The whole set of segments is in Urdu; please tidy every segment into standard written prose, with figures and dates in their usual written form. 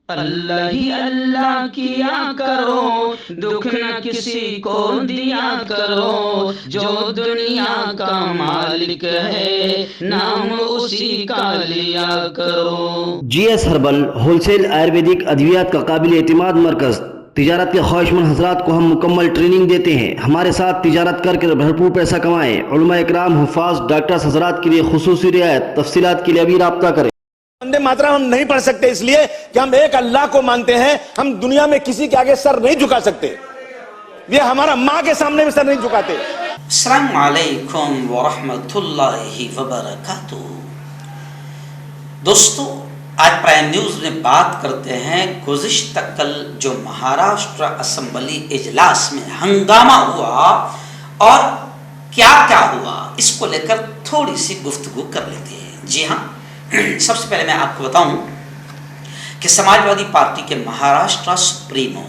اللہ ہی اللہ کیا کرو، دکھ نہ کسی کو دیا کرو، جو دنیا کا مالک ہے نام اسی کا لیا کرو۔ G S herbal wholesale Ayurvedic ادویات کا قابل اعتماد مرکز۔ تجارت کے خواہشمند حضرات کو ہم مکمل ٹریننگ دیتے ہیں۔ ہمارے ساتھ تجارت کر کے بھرپور پیسہ کمائیں۔ علماء اکرام، حفاظ، ڈاکٹرز حضرات کے لیے خصوصی رعایت۔ تفصیلات کے لیے ابھی رابطہ کریں۔ وندے ماترم ہم نہیں پڑھ سکتے اس لیے کہ ہم ایک اللہ کو مانتے ہیں، ہم دنیا میں کسی کے آگے سر نہیں جھکا سکتے، یہ ہمارا ماں کے سامنے بھی سر نہیں جھکاتے۔ السلام علیکم ورحمۃ اللہ وبرکاتہ۔ دوستو، آج پرائم نیوز میں بات کرتے ہیں گزشتہ کل جو مہاراشٹر اسمبلی اجلاس میں ہنگامہ ہوا اور کیا کیا ہوا، اس کو لے کر تھوڑی سی گفتگو کر لیتے ہیں۔ جی ہاں، سب سے پہلے میں آپ کو بتاؤں کہ سماج وادی پارٹی کے مہاراشٹر سپریمو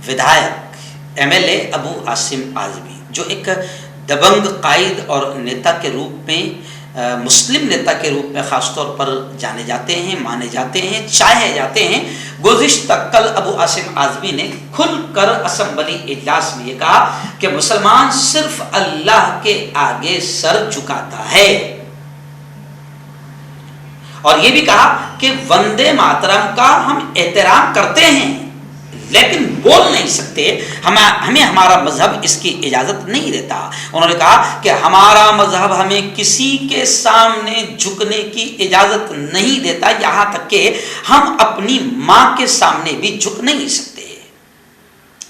ودھایک ایم ایل اے ابو عاصم اعظمی، جو ایک دبنگ قائد اور نیتا کے روپ میں، مسلم نیتا کے روپ میں خاص طور پر جانے جاتے ہیں، مانے جاتے ہیں، چاہے جاتے ہیں، گزشتہ کل ابو عاصم اعظمی نے کھل کر اسمبلی اجلاس میں یہ کہا کہ مسلمان صرف اللہ کے آگے سر جھکاتا ہے، اور یہ بھی کہا کہ وندے ماترم کا ہم احترام کرتے ہیں لیکن بول نہیں سکتے، ہمیں ہمارا مذہب اس کی اجازت نہیں دیتا۔ انہوں نے کہا کہ ہمارا مذہب ہمیں کسی کے سامنے جھکنے کی اجازت نہیں دیتا، یہاں تک کہ ہم اپنی ماں کے سامنے بھی جھک نہیں سکتے۔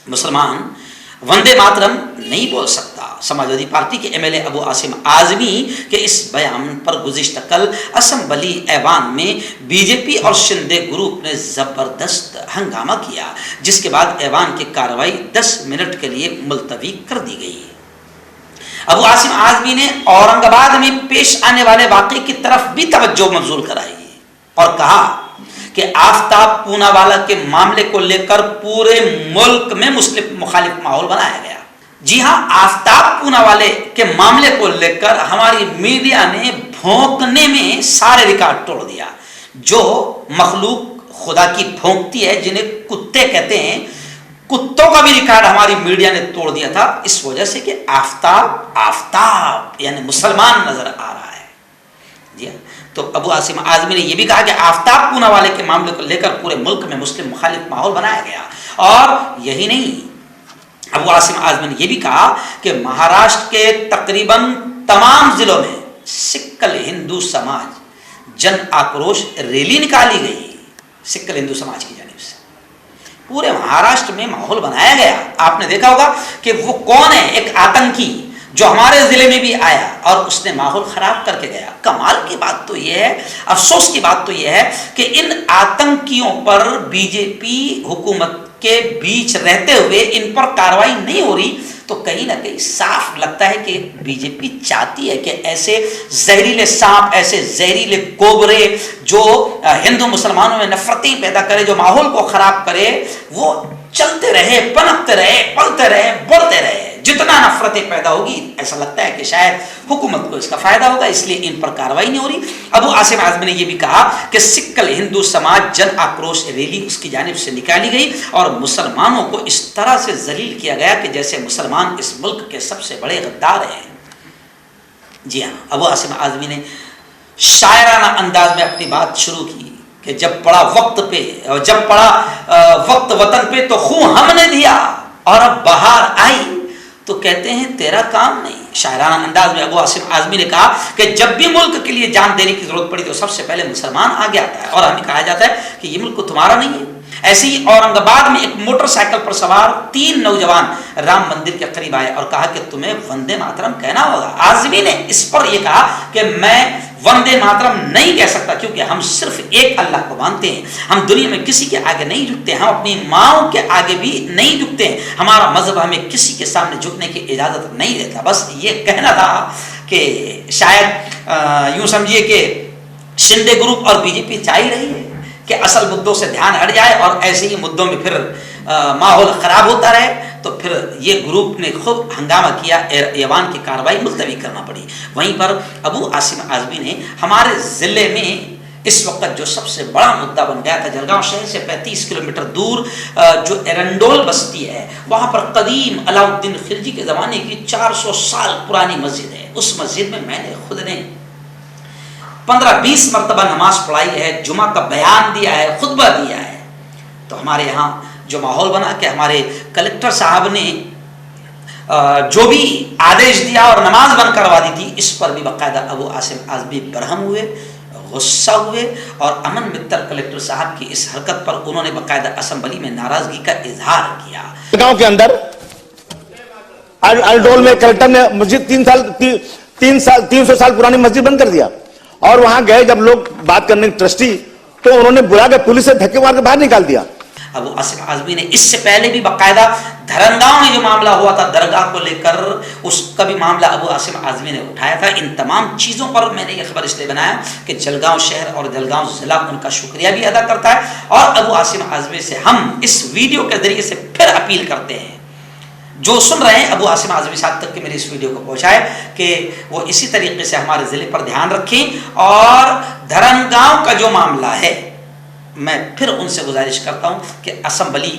مسلمان وندے ماترم نہیں بول سکتا۔ سماجوادی پارٹی کے ایم ایل اے ابو عاصم اعظمی کے اس بیان پر گزشتہ کل اسمبلی ایوان میں بی جے پی اور شندے گروپ نے زبردست ہنگامہ کیا، جس کے بعد ایوان کی کارروائی 10 منٹ کے لیے ملتوی کر دی گئی۔ ابو عاصم اعظمی نے اورنگ آباد میں پیش آنے والے واقعے کی طرف بھی توجہ مبذول کرائی اور کہا کہ آفتاب پوناوالا کے معاملے کو لے کر پورے ملک میں مسلم مخالف ماحول بنایا گیا۔ جی ہاں، آفتاب پوناوالے کے معاملے کو لے کر ہماری میڈیا نے بھونکنے میں سارے ریکارڈ توڑ دیا۔ جو مخلوق خدا کی بھونکتی ہے، جنہیں کتے کہتے ہیں، کتوں کا بھی ریکارڈ ہماری میڈیا نے توڑ دیا تھا، اس وجہ سے کہ آفتاب یعنی مسلمان نظر آ رہا ہے۔ جی ہاں، تو ابو عاصم اعظمی نے یہ بھی کہا کہ آفتاب پوناوالے کے معاملے کو لے کر پورے ملک میں مسلم مخالف ماحول بنایا گیا، اور یہی نہیں، ابو عاصم اعظمی نے یہ بھی کہا کہ مہاراشٹر کے تقریباً تمام ضلعوں میں سکل ہندو سماج جن آکروش ریلی نکالی گئی، سکل ہندو سماج کی جانب سے پورے مہاراشٹر میں ماحول بنایا گیا۔ آپ نے دیکھا ہوگا کہ وہ کون ہے، ایک آتنکی جو ہمارے ضلع میں بھی آیا اور اس نے ماحول خراب کر کے گیا۔ کمال کی بات تو یہ ہے، افسوس کی بات تو یہ ہے کہ ان آتنکیوں پر بی جے پی حکومت کے بیچ رہتے ہوئے ان پر کارروائی نہیں ہو رہی، تو کہیں نہ کہیں صاف لگتا ہے کہ بی جے پی چاہتی ہے کہ ایسے زہریلے سانپ، ایسے زہریلے کوبرے جو ہندو مسلمانوں میں نفرتیں پیدا کرے، جو ماحول کو خراب کرے، وہ چلتے رہے، پنپتے رہے، پلتے رہے، بڑھتے رہے۔ جتنا نفرتیں پیدا ہوگی، ایسا لگتا ہے کہ شاید حکومت کو اس کا فائدہ ہوگا، اس لیے ان پر کارروائی نہیں ہو رہی۔ ابو عاصم اعظمی نے یہ بھی کہا کہ سکل ہندو سماج جن آکروش ریلی اس کی جانب سے نکالی گئی اور مسلمانوں کو اس طرح سے ذلیل کیا گیا کہ جیسے مسلمان اس ملک کے سب سے بڑے غدار ہیں۔ جی ہاں، ابو عاصم اعظمی نے شاعرانہ انداز میں اپنی بات شروع کی کہ جب پڑا وقت وطن پہ تو خون ہم نے دیا، اور اب بہار آئی تو کہتے ہیں تیرا کام نہیں۔ شاعرانہ انداز میں ابو عاصم اعظمی نے کہا کہ جب بھی ملک کے لیے جان دینے کی ضرورت پڑی تو سب سے پہلے مسلمان آگے آتا ہے، اور ہمیں کہا جاتا ہے کہ یہ ملک تمہارا نہیں ہے۔ ایسے ہی اورنگ آباد میں ایک موٹر سائیکل پر سوار 3 نوجوان رام مندر کے قریب آئے اور کہا کہ تمہیں وندے ماترم کہنا ہوگا۔ اعظمی نے اس پر یہ کہا کہ میں وندے ماترم نہیں کہہ سکتا، کیونکہ ہم صرف ایک اللہ کو مانتے ہیں، ہم دنیا میں کسی کے آگے نہیں جھکتے، ہم اپنی ماؤں کے آگے بھی نہیں جھکتے ہیں، ہمارا مذہب ہمیں کسی کے سامنے جھکنے کی اجازت نہیں دیتا۔ بس یہ کہنا تھا کہ شاید یوں سمجھیے کہ شندے گروپ اور بی جے پی چاہ ہی رہی ہے کہ اصل مدوں سے دھیان ہٹ جائے اور ایسے ہی مدوں میں پھر ماحول خراب ہوتا رہے، تو پھر یہ گروپ نے خوب ہنگامہ کیا، ایوان کی کارروائی ملتوی کرنا پڑی۔ وہیں پر ابو عاصم اعظمی نے ہمارے ضلع میں اس وقت جو سب سے بڑا مدعا بن گیا تھا، جلگاؤں شہر سے 35 کلومیٹر دور جو ایرنڈول بستی ہے، وہاں پر قدیم علاء الدین خلجی کے زمانے کی 400 سال پرانی مسجد ہے. اس مسجد میں نے خود نے 15-20 مرتبہ نماز پڑھائی ہے، جمعہ کا بیان دیا ہے، خطبہ دیا ہے. تو ہمارے یہاں جو ماحول بنا کہ ہمارے کلکٹر صاحب نے جو بھی آدیش دیا اور نماز بند کروا دی تھی، اس پر بھی باقاعدہ ابو عاصم اعظمی برہم ہوئے، غصہ ہوئے، اور امن متر کلکٹر صاحب کی اس حرکت پر انہوں نے باقاعدہ اسمبلی میں ناراضگی کا اظہار کیا. گاؤں کے اندر الڈول میں کلکٹر نے مسجد 300 سال پرانی مسجد بند کر دیا، اور وہاں گئے جب لوگ بات کرنے ٹرسٹی، تو انہوں نے بلا کے پولیس سے دھکے مار کے باہر نکال دیا. ابو عاصم اعظمی نے اس سے پہلے بھی باقاعدہ دھرنگاؤں میں جو معاملہ ہوا تھا درگاہ کو لے کر، اس کا بھی معاملہ ابو عاصم اعظمی نے اٹھایا تھا. ان تمام چیزوں پر میں نے یہ خبر اس لیے بنایا کہ جلگاؤں شہر اور جلگاؤں ضلع ان کا شکریہ بھی ادا کرتا ہے، اور ابو عاصم اعظمی سے ہم اس ویڈیو کے ذریعے سے پھر اپیل کرتے ہیں، جو سن رہے ہیں ابو عاصم اعظمی صاحب تک کہ میری اس ویڈیو کو پہنچائے، کہ وہ اسی طریقے سے ہمارے ضلع پر دھیان رکھیں. اور دھرنگاؤں کا جو معاملہ ہے، میں پھر ان سے گزارش کرتا ہوں کہ اسمبلی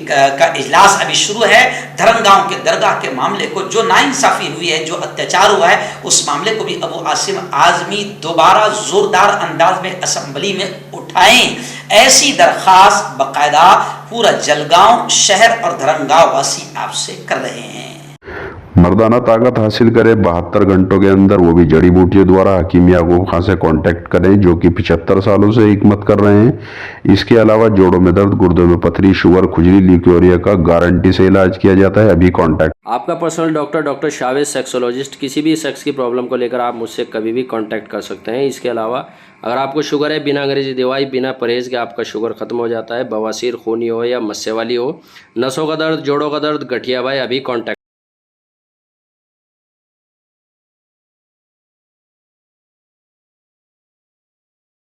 کا اجلاس ابھی شروع ہے، دھرنگاؤں کے درگاہ کے معاملے کو، جو ناانصافی ہوئی ہے، جو اتیاچار ہوا ہے، اس معاملے کو بھی ابو عاصم اعظمی دوبارہ زوردار انداز میں اسمبلی میں اٹھائیں. ایسی درخواست باقاعدہ پورا جلگاؤں شہر اور دھرنگاؤں واسی آپ سے کر رہے ہیں. مردانہ طاقت حاصل کرے 72 گھنٹوں کے اندر، وہ بھی جڑی بوٹیوں دوارا. حکیم یعقوب خان سے کانٹیکٹ کریں، جو کہ 75 سالوں سے حکمت کر رہے ہیں. اس کے علاوہ جوڑوں میں درد، گردوں میں پتھری، شوگر، کھجلی، لیکوریا کا گارنٹی سے علاج کیا جاتا ہے. ابھی کانٹیکٹ. آپ کا پرسنل ڈاکٹر شاویز سیکسولوجسٹ. کسی بھی سیکس کی پرابلم کو لے کر آپ مجھ سے کبھی بھی کانٹیکٹ کر سکتے ہیں. اس کے علاوہ اگر آپ کو شوگر ہے، بنا انگریزی دوائی، بنا پرہیز کے آپ کا شوگر ختم ہو جاتا ہے. بواسیر، خونی ہو یا مسے والی ہو، نسوں کا درد، جوڑوں کا درد، گٹھیا بھائی، ابھی کانٹیکٹ